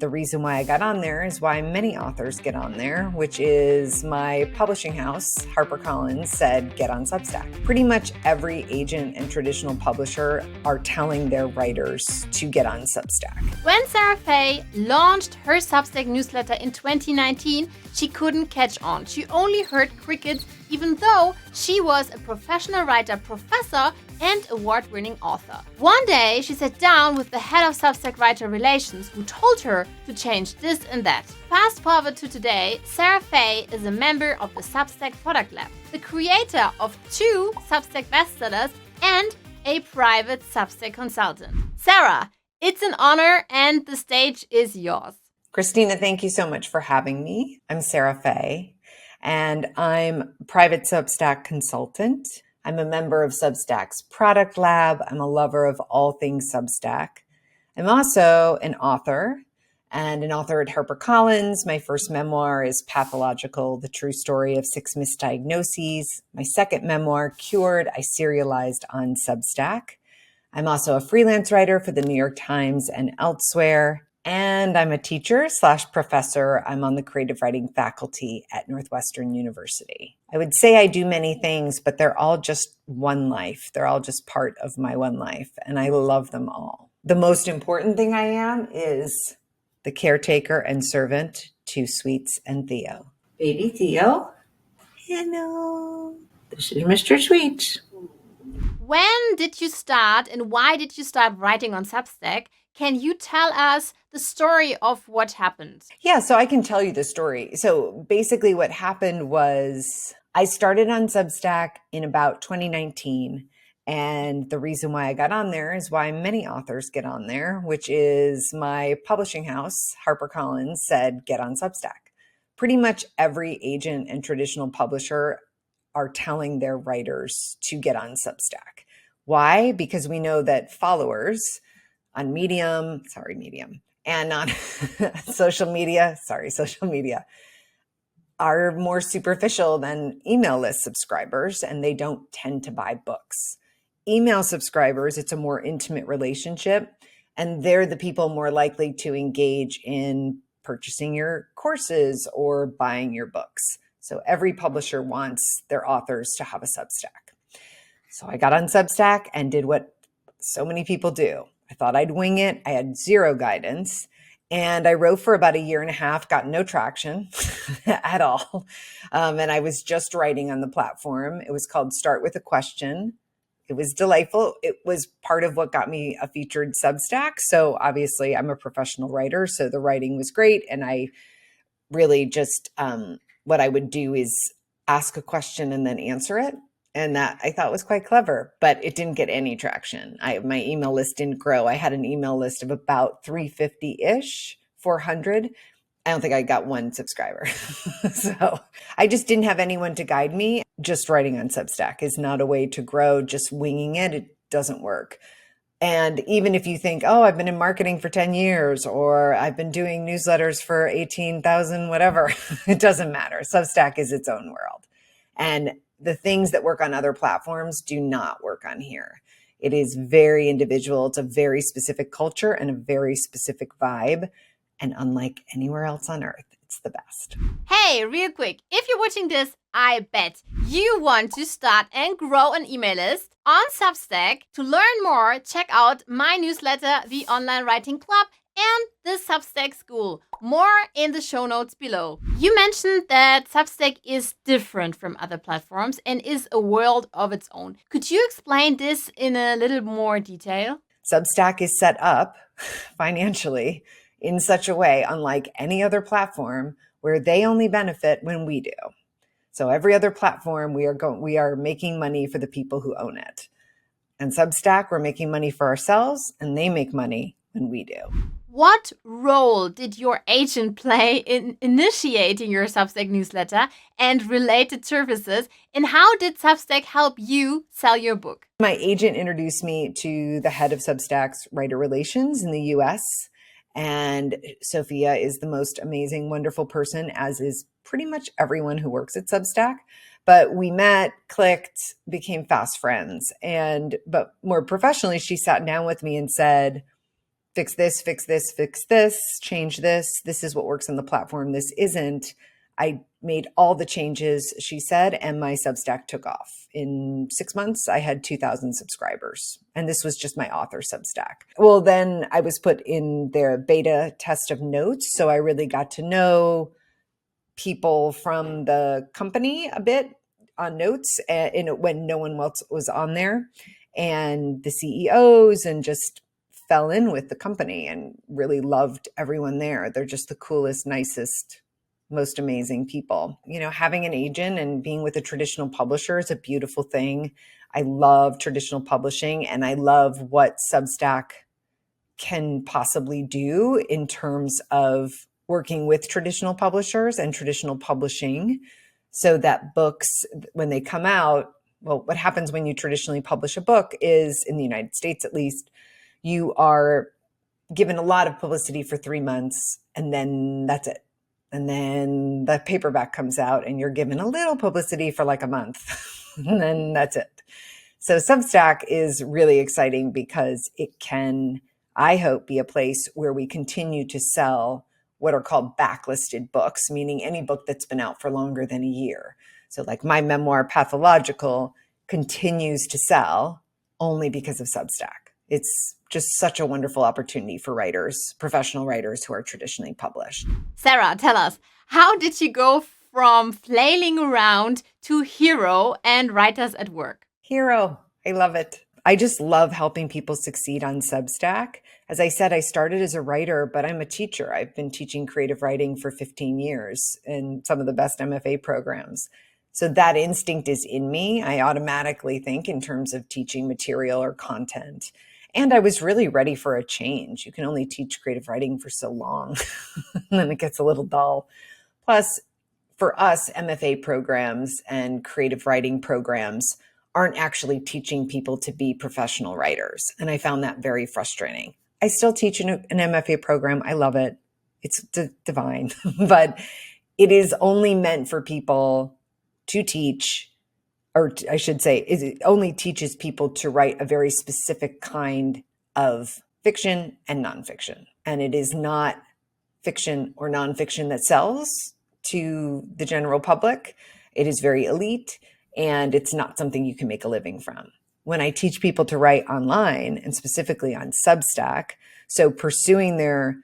the reason why I got on there is why many authors get on there, which is my publishing house, HarperCollins, said get on Substack. Pretty much every agent and traditional publisher are telling their writers to get on Substack. When Sarah Fay launched her Substack newsletter in 2019, she couldn't catch on. She only heard crickets, even though she was a professional writer, professor, and award-winning author. One day, she sat down with the head of Substack Writer Relations, who told her to change this and that. Fast forward to today, Sarah Fay is a member of the Substack Product Lab, the creator of 2 Substack bestsellers, and a private Substack consultant. Sarah, it's an honor and the stage is yours. Kristina, thank you so much for having me. I'm Sarah Fay, and I'm a private Substack consultant. I'm a member of Substack's Product Lab. I'm a lover of all things Substack. I'm also an author, and an author at HarperCollins. My first memoir is Pathological, the True Story of 6 Misdiagnoses. My second memoir, Cured, I serialized on Substack. I'm also a freelance writer for the New York Times and elsewhere. And I'm a teacher/professor. I'm on the creative writing faculty at Northwestern University. I would say I do many things, but they're all just one life. They're all just part of my one life, and I love them all. The most important thing I am is the caretaker and servant to Sweets and Theo. Baby Theo, hello. This is Mr. Sweets. When did you start and why did you start writing on Substack? Can you tell us the story of what happened? Yeah, so I can tell you the story. So basically what happened was I started on Substack in about 2019. And the reason why I got on there is why many authors get on there, which is my publishing house, HarperCollins, said get on Substack. Pretty much every agent and traditional publisher are telling their writers to get on Substack. Why? Because we know that followers on Medium, and on social media, are more superficial than email list subscribers, and they don't tend to buy books. Email subscribers, it's a more intimate relationship, and they're the people more likely to engage in purchasing your courses or buying your books. So every publisher wants their authors to have a Substack. So I got on Substack and did what so many people do. I thought I'd wing it. I had zero guidance. And I wrote for about a year and a half, got no traction at all. And I was just writing on the platform. It was called Start With a Question. It was delightful. It was part of what got me a featured Substack. So obviously I'm a professional writer, so the writing was great. And I really just, what I would do is ask a question and then answer it. And that I thought was quite clever, but it didn't get any traction. My email list didn't grow. I had an email list of about 350-ish, 400. I don't think I got one subscriber. So I just didn't have anyone to guide me. Just writing on Substack is not a way to grow. Just winging it, it doesn't work. And even if you think, oh, I've been in marketing for 10 years, or I've been doing newsletters for 18,000, whatever, it doesn't matter. Substack is its own world. And the things that work on other platforms do not work on here. It is very individual. It's a very specific culture and a very specific vibe. And unlike anywhere else on earth, it's the best. Hey, real quick, if you're watching this, I bet you want to start and grow an email list on Substack. To learn more, check out my newsletter, The Online Writing Club, and the Substack School. More in the show notes below. You mentioned that Substack is different from other platforms and is a world of its own. Could you explain this in a little more detail? Substack is set up financially in such a way, unlike any other platform, where they only benefit when we do. So every other platform, we are making money for the people who own it. And Substack, we're making money for ourselves, and they make money when we do. What role did your agent play in initiating your Substack newsletter and related services? And how did Substack help you sell your book? My agent introduced me to the head of Substack's Writer Relations in the US. And Sophia is the most amazing, wonderful person, as is pretty much everyone who works at Substack. But we met, clicked, became fast friends. But more professionally, she sat down with me and said, fix this, fix this, fix this, change this. This is what works on the platform. This isn't. I made all the changes, she said, and my Substack took off. In 6 months, I had 2,000 subscribers. And this was just my author Substack. Well, then I was put in their beta test of Notes. So I really got to know people from the company a bit on Notes when no one else was on there, and the CEOs, and just fell in with the company and really loved everyone there. They're just the coolest, nicest, most amazing people. You know, having an agent and being with a traditional publisher is a beautiful thing. I love traditional publishing, and I love what Substack can possibly do in terms of working with traditional publishers and traditional publishing, so that books, when they come out, well, what happens when you traditionally publish a book is, in the United States at least, you are given a lot of publicity for 3 months, and then that's it. And then the paperback comes out and you're given a little publicity for like a month, and then that's it. So Substack is really exciting because it can, I hope, be a place where we continue to sell what are called backlisted books, meaning any book that's been out for longer than a year. So like my memoir, Pathological, continues to sell only because of Substack. It's just such a wonderful opportunity for writers, professional writers who are traditionally published. Sarah, tell us, how did you go from flailing around to hero and writers at work? Hero. I love it. I just love helping people succeed on Substack. As I said, I started as a writer, but I'm a teacher. I've been teaching creative writing for 15 years in some of the best MFA programs. So that instinct is in me. I automatically think in terms of teaching material or content. And I was really ready for a change. You can only teach creative writing for so long, and then it gets a little dull. Plus, for us, MFA programs and creative writing programs aren't actually teaching people to be professional writers. And I found that very frustrating. I still teach an MFA program. I love it. It's divine, but it is only meant for people to teach, or I should say, it only teaches people to write a very specific kind of fiction and nonfiction. And it is not fiction or nonfiction that sells to the general public. It is very elite, and it's not something you can make a living from. When I teach people to write online, and specifically on Substack, so pursuing their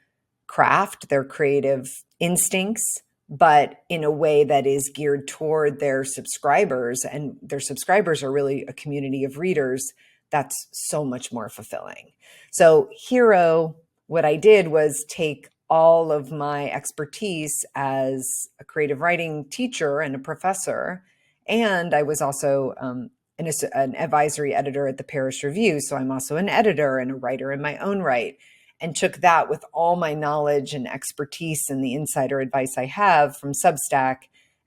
craft, their creative instincts, but in a way that is geared toward their subscribers, and their subscribers are really a community of readers, that's so much more fulfilling. So Hero, what I did was take all of my expertise as a creative writing teacher and a professor, and I was also an advisory editor at the Paris Review. So I'm also an editor and a writer in my own right, and took that with all my knowledge and expertise and the insider advice I have from Substack,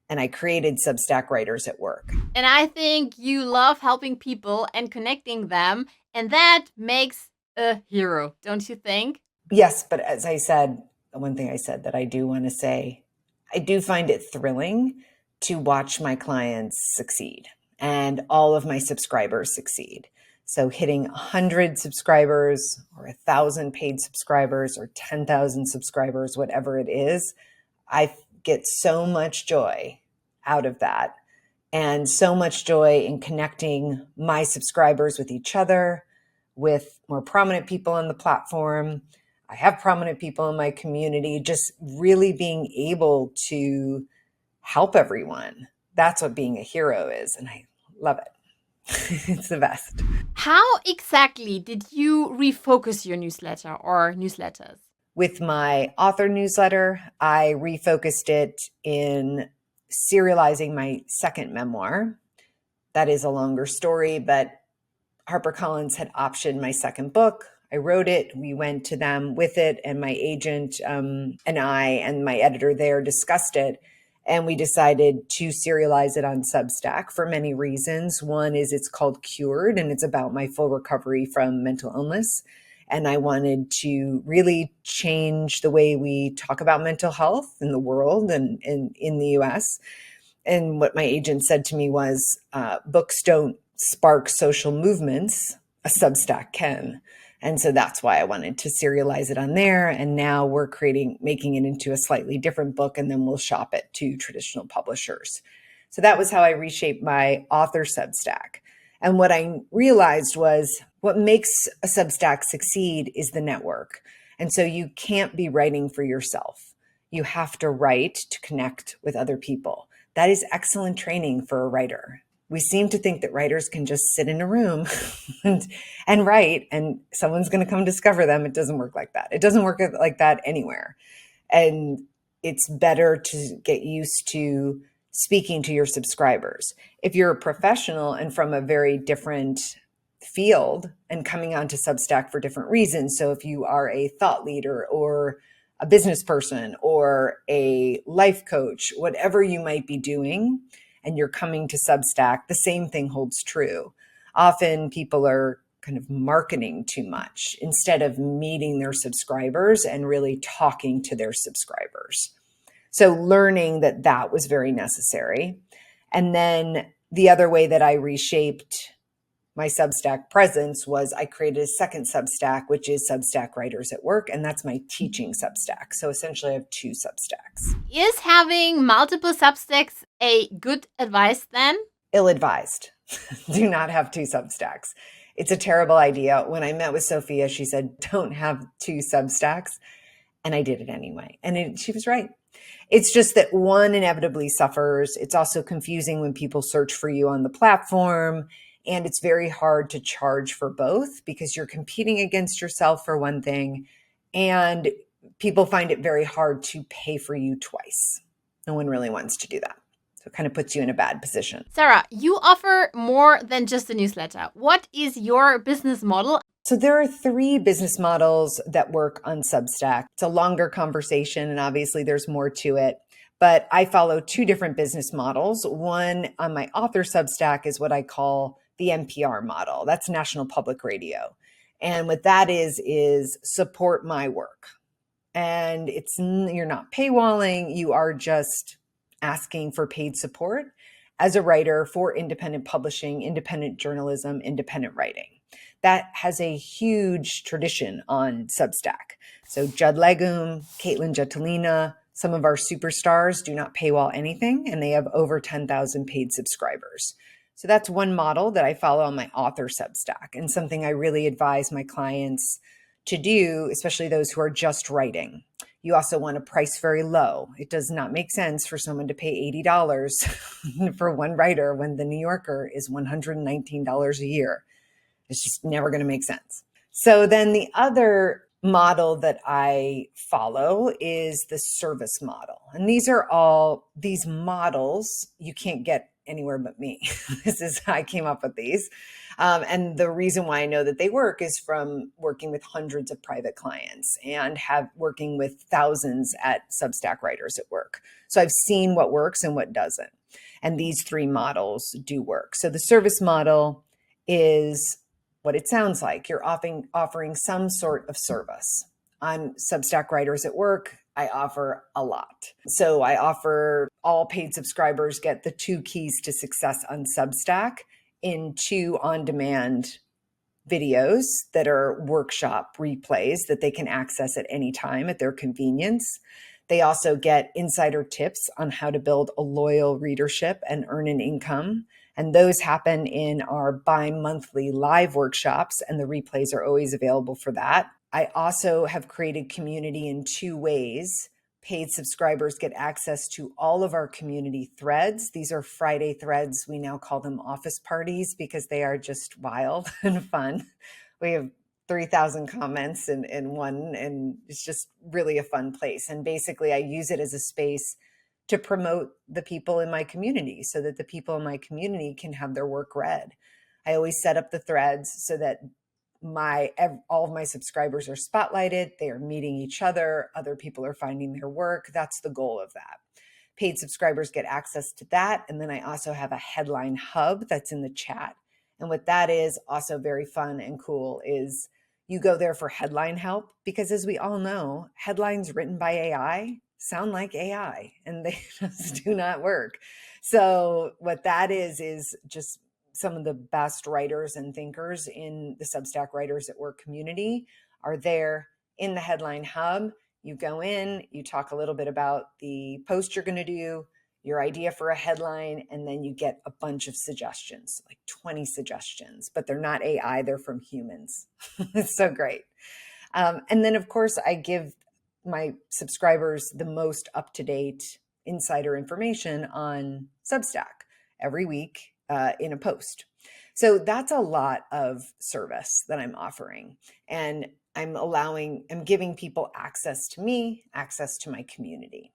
and I created Substack Writers at Work. And I think you love helping people and connecting them, and that makes a hero, don't you think? Yes, but as I said, the one thing I said that I do want to say, I do find it thrilling to watch my clients succeed and all of my subscribers succeed. So hitting 100 subscribers or 1,000 paid subscribers or 10,000 subscribers, whatever it is, I get so much joy out of that, and so much joy in connecting my subscribers with each other, with more prominent people on the platform. I have prominent people in my community, just really being able to help everyone. That's what being a hero is, and I love it. It's the best. How exactly did you refocus your newsletter or newsletters? With my author newsletter, I refocused it in serializing my second memoir. That is a longer story, but HarperCollins had optioned my second book. I wrote it. We went to them with it, and my agent and I and my editor there discussed it. And we decided to serialize it on Substack for many reasons. One is it's called Cured, and it's about my full recovery from mental illness. And I wanted to really change the way we talk about mental health in the world and in the US. And what my agent said to me was, books don't spark social movements, a Substack can. And so that's why I wanted to serialize it on there. And now we're making it into a slightly different book, and then we'll shop it to traditional publishers. So that was how I reshaped my author Substack. And what I realized was what makes a Substack succeed is the network. And so you can't be writing for yourself. You have to write to connect with other people. That is excellent training for a writer. We seem to think that writers can just sit in a room and write, and someone's going to come discover them. It doesn't work like that. It doesn't work like that anywhere. And it's better to get used to speaking to your subscribers. If you're a professional and from a very different field and coming onto Substack for different reasons, so if you are a thought leader or a business person or a life coach, whatever you might be doing, and you're coming to Substack, the same thing holds true. Often people are kind of marketing too much instead of meeting their subscribers and really talking to their subscribers. So learning that was very necessary. And then the other way that I reshaped my Substack presence was I created a second Substack, which is Substack Writers at Work, and that's my teaching Substack. So essentially I have two Substacks. Is having multiple Substacks a good advice then? Ill-advised. Do not have two Substacks. It's a terrible idea. When I met with Sophia, she said, don't have two Substacks. And I did it anyway. And she was right. It's just that one inevitably suffers. It's also confusing when people search for you on the platform. And it's very hard to charge for both because you're competing against yourself for one thing. And people find it very hard to pay for you twice. No one really wants to do that. So it kind of puts you in a bad position. Sarah, you offer more than just a newsletter. What is your business model? So there are 3 business models that work on Substack. It's a longer conversation, and obviously there's more to it. But I follow 2 different business models. One on my author Substack is what I call the NPR model. That's National Public Radio. And what that is support my work. And you're not paywalling, you are just asking for paid support as a writer for independent publishing, independent journalism, independent writing. That has a huge tradition on Substack. So Judd Legum, Caitlin Jetelina, some of our superstars do not paywall anything, and they have over 10,000 paid subscribers. So that's one model that I follow on my author Substack, and something I really advise my clients to do, especially those who are just writing. You also want to price very low. It does not make sense for someone to pay $80 for one writer when the New Yorker is $119 a year. It's just never going to make sense. So then the other model that I follow is the service model. And these models you can't get anywhere but me. This is how I came up with these. And the reason why I know that they work is from working with hundreds of private clients and working with thousands at Substack Writers at Work. So I've seen what works and what doesn't. And these 3 models do work. So the service model is what it sounds like. You're offering some sort of service. On Substack Writers at Work, I offer a lot. So I offer all paid subscribers get the 2 keys to success on Substack in 2 on-demand videos that are workshop replays that they can access at any time at their convenience. They also get insider tips on how to build a loyal readership and earn an income. And those happen in our bi-monthly live workshops, and the replays are always available for that. I also have created community in 2 ways. Paid subscribers get access to all of our community threads. These are Friday threads. We now call them office parties because they are just wild and fun. We have 3,000 comments in one, and it's just really a fun place. And basically I use it as a space to promote the people in my community so that the people in my community can have their work read. I always set up the threads so that all of my subscribers are spotlighted. They are meeting each other. Other people are finding their work. That's the goal of that. Paid subscribers get access to that. And then I also have a headline hub that's in the chat. And what that is also very fun and cool is you go there for headline help, because as we all know, headlines written by AI sound like AI and they just do not work. So what that is just some of the best writers and thinkers in the Substack Writers at Work community are there in the Headline Hub. You go in, you talk a little bit about the post you're going to do, your idea for a headline, and then you get a bunch of suggestions, like 20 suggestions, but they're not AI, they're from humans. It's so great. And then, of course, I give my subscribers the most up-to-date insider information on Substack every week in a post. So that's a lot of service that I'm offering. And I'm giving people access to me, access to my community.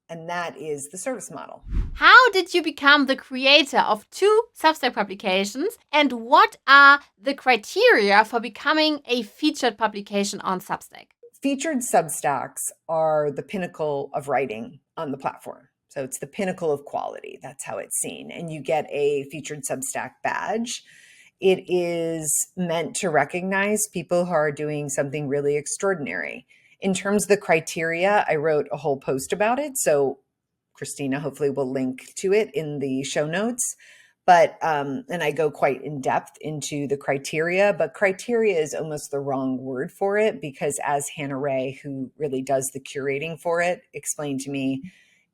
And that is the service model. How did you become the creator of 2 Substack publications? And what are the criteria for becoming a featured publication on Substack? Featured Substacks are the pinnacle of writing on the platform. So it's the pinnacle of quality. That's how it's seen. And you get a featured Substack badge. It is meant to recognize people who are doing something really extraordinary. In terms of the criteria, I wrote a whole post about it. So Kristina hopefully will link to it in the show notes. But, and I go quite in depth into the criteria, but criteria is almost the wrong word for it, because as Hannah Ray, who really does the curating for it, explained to me,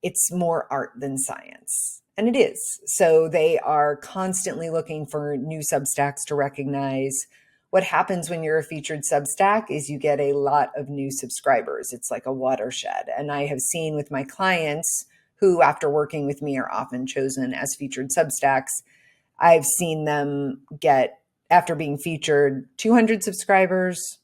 it's more art than science. And it is. So they are constantly looking for new Substacks to recognize. What happens when you're a featured Substack is you get a lot of new subscribers. It's like a watershed. And I have seen with my clients who, after working with me, are often chosen as featured Substacks, I've seen them get, after being featured, 200 subscribers.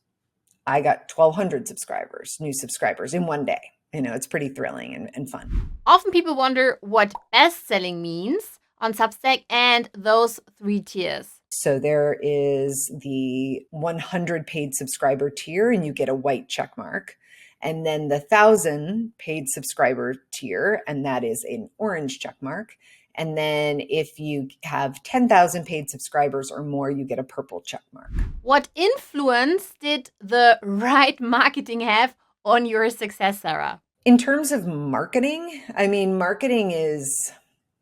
I got 1,200 subscribers, new subscribers in one day. You know, it's pretty thrilling and fun. Often people wonder what best-selling means on Substack and those 3 tiers. So there is the 100 paid subscriber tier, and you get a white check mark. And then the 1,000 paid subscriber tier, and that is an orange check mark. And then if you have 10,000 paid subscribers or more, you get a purple check mark. What influence did the right marketing have on your success, Sarah? In terms of marketing, I mean, marketing is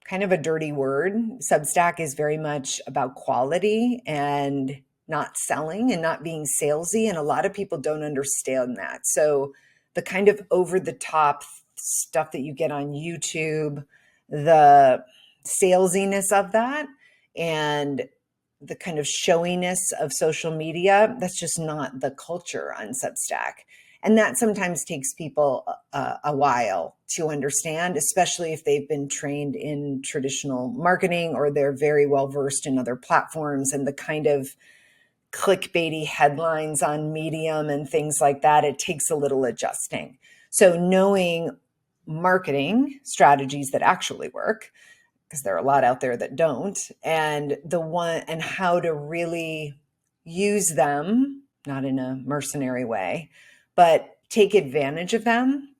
kind of a dirty word. Substack is very much about quality and not selling and not being salesy. And a lot of people don't understand that. So the kind of over-the-top stuff that you get on YouTube, the salesiness of that, and the kind of showiness of social media, that's just not the culture on Substack. And that sometimes takes people a while to understand, especially if they've been trained in traditional marketing or they're very well versed in other platforms, and the kind of clickbaity headlines on Medium and things like that, it takes a little adjusting. So knowing marketing strategies that actually work, because there are a lot out there that don't, and how to really use them, not in a mercenary way, but take advantage of them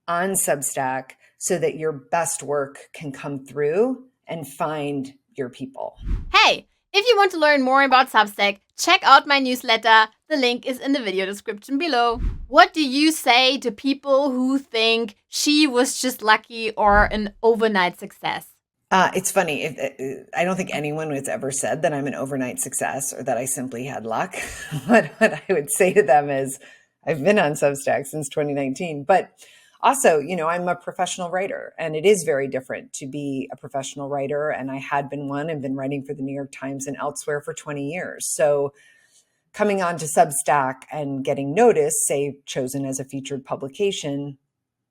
on Substack so that your best work can come through and find your people. Hey, if you want to learn more about Substack, check out my newsletter. The link is in the video description below. What do you say to people who think she was just lucky or an overnight success? It's funny. I don't think anyone has ever said that I'm an overnight success or that I simply had luck. What I would say to them is, I've been on Substack since 2019, but also, you know, I'm a professional writer, and it is very different to be a professional writer. And I had been one and been writing for the New York Times and elsewhere for 20 years. So coming on to Substack and getting noticed, say chosen as a featured publication,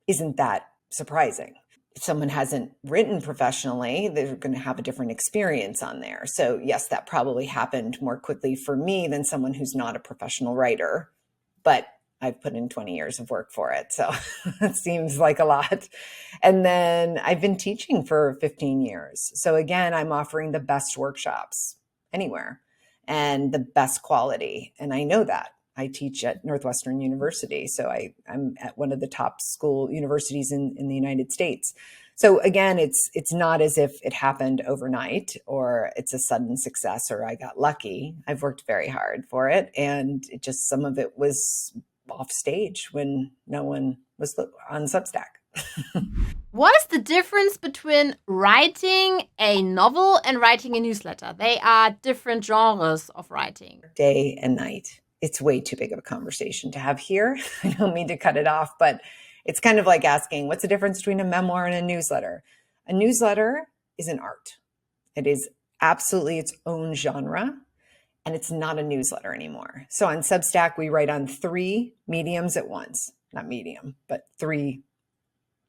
isn't that surprising. If someone hasn't written professionally, they're going to have a different experience on there. So yes, that probably happened more quickly for me than someone who's not a professional writer, but I've put in 20 years of work for it. So it seems like a lot. And then I've been teaching for 15 years. So again, I'm offering the best workshops anywhere and the best quality. And I know that. I teach at Northwestern University. So I'm at one of the top universities in the United States. So again, it's not as if it happened overnight or it's a sudden success or I got lucky. I've worked very hard for it. And some of it was off stage when no one was on Substack. What is the difference between writing a novel and writing a newsletter? They are different genres of writing. Day and night. It's way too big of a conversation to have here. I don't mean to cut it off, but it's kind of like asking, what's the difference between a memoir and a newsletter? A newsletter is an art. It is absolutely its own genre, and it's not a newsletter anymore. So on Substack, we write on 3 mediums at once. Not medium, but 3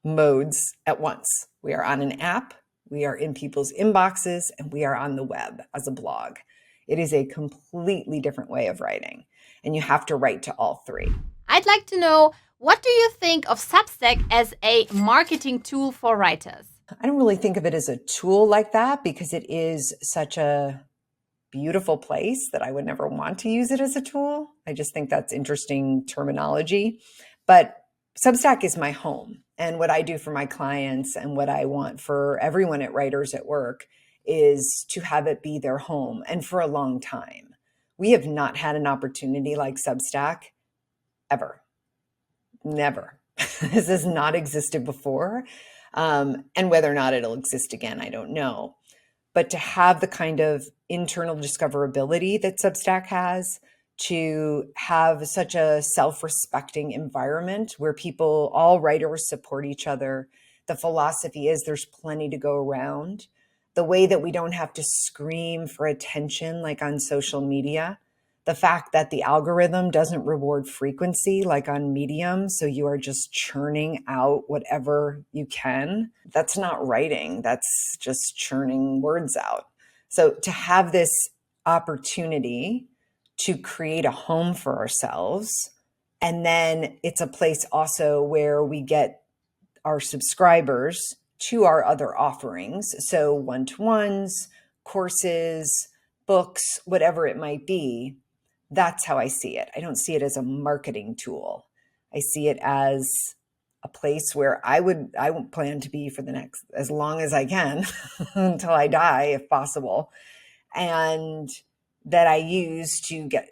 modes at once. We are on an app, we are in people's inboxes, and we are on the web as a blog. It is a completely different way of writing, and you have to write to all 3. I'd like to know, what do you think of Substack as a marketing tool for writers? I don't really think of it as a tool like that because it is such a beautiful place that I would never want to use it as a tool. I just think that's interesting terminology. But Substack is my home. And what I do for my clients and what I want for everyone at Writers at Work is to have it be their home, and for a long time. We have not had an opportunity like Substack ever. Never. This has not existed before. And whether or not it'll exist again, I don't know. But to have the kind of internal discoverability that Substack has, to have such a self-respecting environment where people, all writers, support each other. The philosophy is there's plenty to go around. The way that we don't have to scream for attention like on social media. The fact that the algorithm doesn't reward frequency like on Medium, so you are just churning out whatever you can. That's not writing, that's just churning words out. So to have this opportunity to create a home for ourselves, and then it's a place also where we get our subscribers to our other offerings. So one-to-ones, courses, books, whatever it might be. That's how I see it. I don't see it as a marketing tool. I see it as a place where I would plan to be for the next, as long as I can, until I die, if possible. And that I use to get,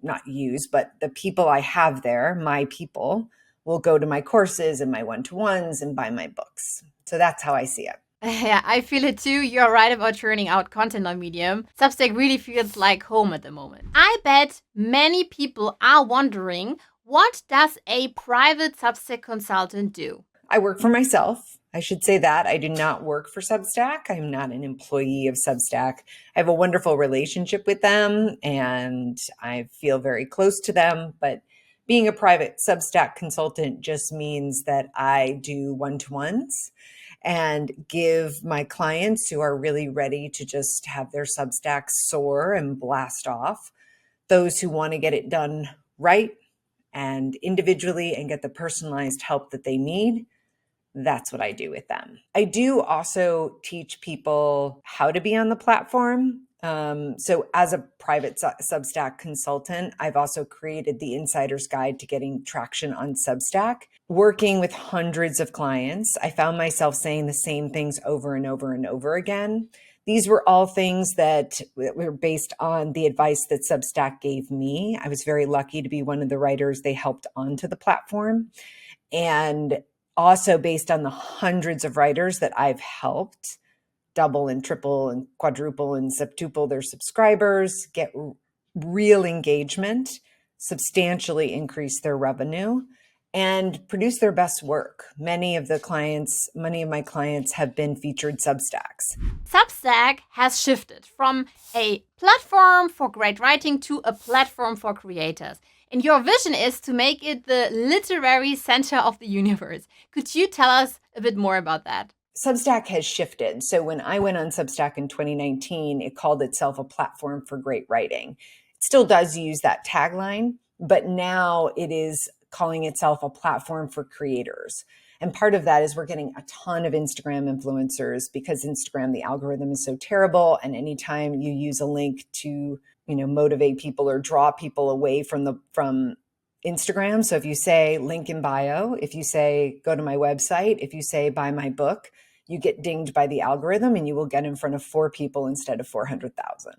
not use, but the people I have there, my people, will go to my courses and my one-to-ones and buy my books. So that's how I see it. Yeah, I feel it too. You're right about churning out content on Medium. Substack really feels like home at the moment. I bet many people are wondering, what does a private Substack consultant do? I work for myself. I should say that. I do not work for Substack. I'm not an employee of Substack. I have a wonderful relationship with them and I feel very close to them. But being a private Substack consultant just means that I do one-to-ones and give my clients who are really ready to just have their Substacks soar and blast off, those who want to get it done right and individually and get the personalized help that they need. That's what I do with them. I do also teach people how to be on the platform. So as a private Substack consultant, I've also created the Insider's Guide to Getting Traction on Substack. Working with hundreds of clients, I found myself saying the same things over and over and over again. These were all things that were based on the advice that Substack gave me. I was very lucky to be one of the writers they helped onto the platform. And also based on the hundreds of writers that I've helped double and triple and quadruple and septuple their subscribers, get real engagement, substantially increase their revenue, and produce their best work. Many of my clients have been featured Substacks. Substack has shifted from a platform for great writing to a platform for creators. And your vision is to make it the literary center of the universe. Could you tell us a bit more about that? Substack has shifted. So when I went on Substack in 2019, it called itself a platform for great writing. It still does use that tagline, but now it is calling itself a platform for creators. And part of that is we're getting a ton of Instagram influencers because Instagram, the algorithm is so terrible. And anytime you use a link to, motivate people or draw people away from Instagram. So if you say link in bio, if you say go to my website, if you say buy my book, you get dinged by the algorithm and you will get in front of 4 people instead of 400,000.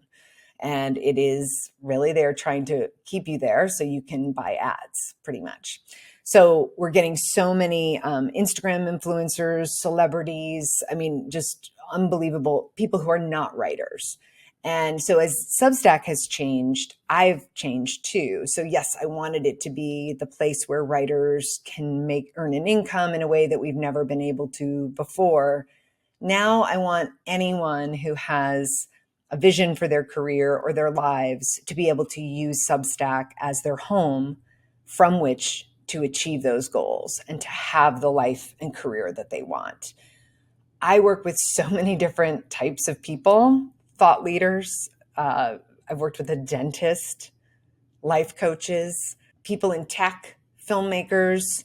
And it is really, they're trying to keep you there so you can buy ads pretty much. So we're getting so many Instagram influencers, celebrities, I mean, just unbelievable people who are not writers. And so as Substack has changed, I've changed too. So yes, I wanted it to be the place where writers can earn an income in a way that we've never been able to before. Now I want anyone who has a vision for their career or their lives to be able to use Substack as their home from which to achieve those goals and to have the life and career that they want. I work with so many different types of people, thought leaders. I've worked with a dentist, life coaches, people in tech, filmmakers,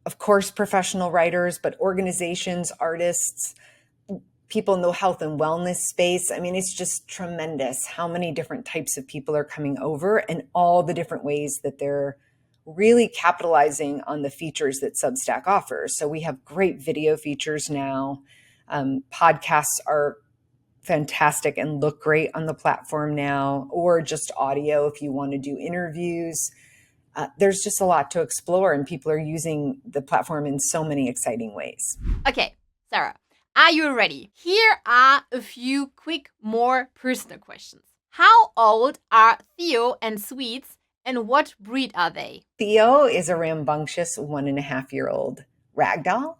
of course, professional writers, but organizations, artists, people in the health and wellness space. I mean, it's just tremendous how many different types of people are coming over and all the different ways that they're really capitalizing on the features that Substack offers. So we have great video features now. Podcasts are fantastic and look great on the platform now, or just audio if you want to do interviews. There's just a lot to explore, and people are using the platform in so many exciting ways. Okay, Sarah, are you ready? Here are a few quick, more personal questions. How old are Theo and Sweets, and what breed are they? Theo is a rambunctious 1.5-year-old ragdoll,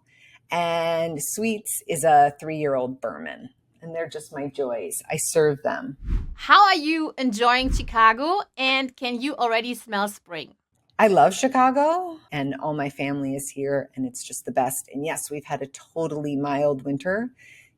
and Sweets is a 3-year-old Berman. And they're just my joys. I serve them. How are you enjoying Chicago, and can you already smell spring? I love Chicago, and all my family is here, and it's just the best. And yes, we've had a totally mild winter,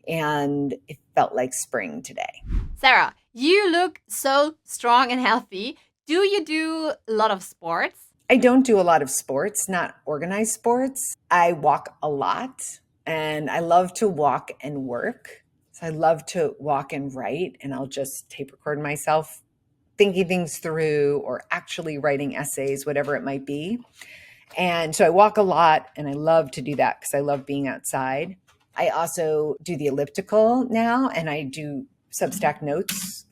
and it felt like spring today. Sarah, you look so strong and healthy. Do you do a lot of sports? I don't do a lot of sports, not organized sports. I walk a lot, and I love to walk and work. So I love to walk and write, and I'll just tape record myself thinking things through or actually writing essays, whatever it might be. And so I walk a lot, and I love to do that because I love being outside. I also do the elliptical now, and I do Substack notes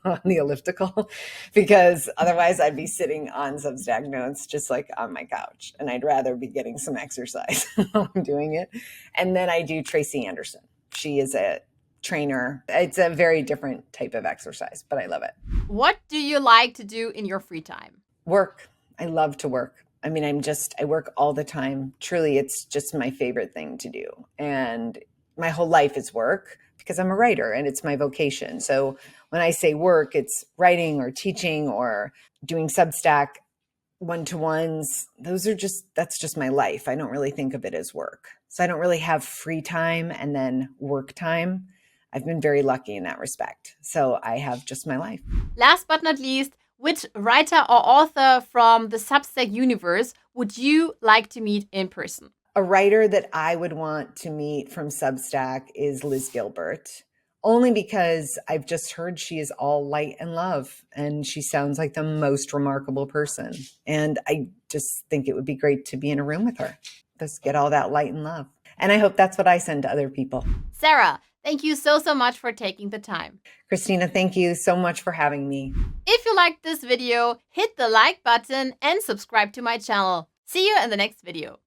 on the elliptical because otherwise I'd be sitting on Substack notes just like on my couch, and I'd rather be getting some exercise while I'm doing it. And then I do Tracy Anderson. She is a trainer. It's a very different type of exercise, but I love it. What do you like to do in your free time? Work. I love to work. I mean, I work all the time. Truly, it's just my favorite thing to do. And my whole life is work because I'm a writer and it's my vocation. So when I say work, it's writing or teaching or doing Substack one-to-ones. That's just my life. I don't really think of it as work. So I don't really have free time and then work time. I've been very lucky in that respect. So I have just my life. Last but not least, which writer or author from the Substack universe would you like to meet in person? A writer that I would want to meet from Substack is Liz Gilbert, only because I've just heard she is all light and love, and she sounds like the most remarkable person. And I just think it would be great to be in a room with her. Just get all that light and love. And I hope that's what I send to other people. Sarah, thank you so much for taking the time. Kristina, thank you so much for having me. If you liked this video, hit the like button and subscribe to my channel. See you in the next video.